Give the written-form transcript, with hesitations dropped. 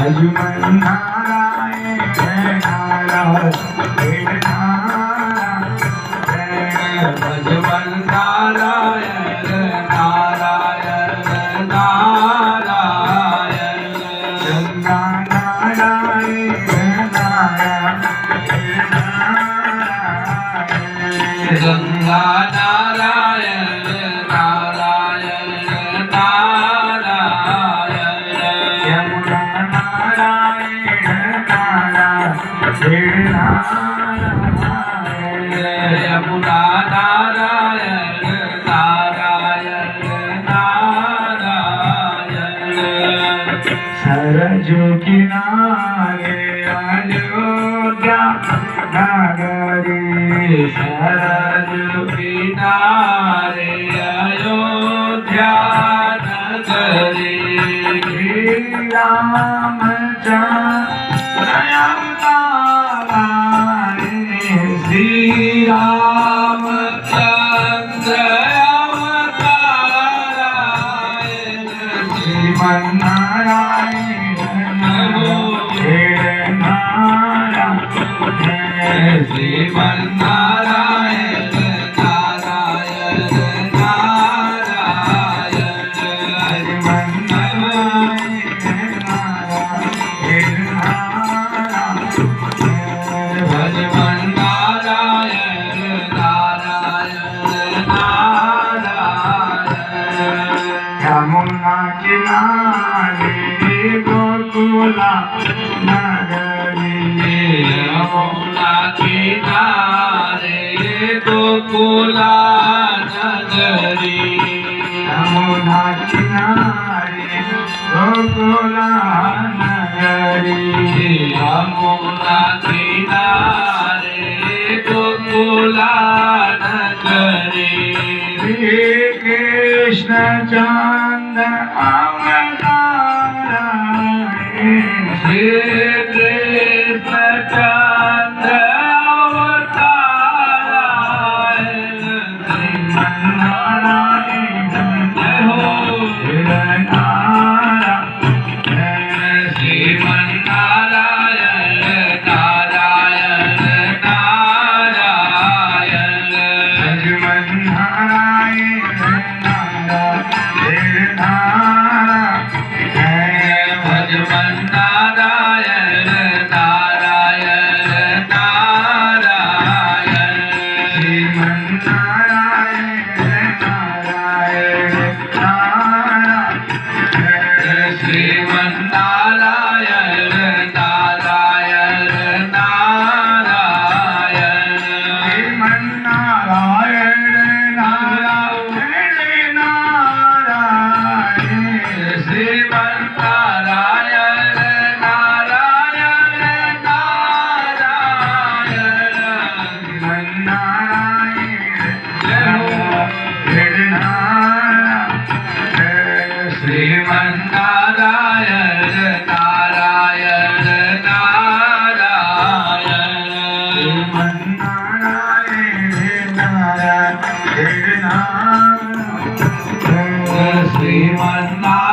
भजमन नारायण नारायण भजमन नारायण नारायण नारायण गंगा नारायण नारायण गंगा नारायण नारायण नारायण यमुना नारायण नारायण यमुना नारायण नारायण नारायण सरजू किनारे अयोध्या नगरी सरजू किनारे अयोध्या नगरी श्री रामचंद्र अवताराय श्रीमन्नारायण श्रीमन्नारायण नारायण नारायण श्रीमन्नारायण नारायण नारायण यमुना किनारे गोकुला नगरी यमुना किनारे गोकुला नगरी यमुना किनारे गोकुला नगरी यमुना किनारे गोकुला नगरी श्री कृष्ण चंद्र अवतार श्री कृष्ण चंद्र अवतार श्रीमन्नारायण श्रीमन्नारायण नारायण नारायण भजमन्नारायण नारायण नारायण भजमन्नारायण नारायण नारायण श्रीमन्नारायण नारायण नारायण श्रीमन्नारायण नारायण नारायण श्रीमन्नारायण नारायण नारायण श्रीमन्नारायण नारायण नारायण श्रीमन्नारायण नारायण नारायण श्रीमन्नारायण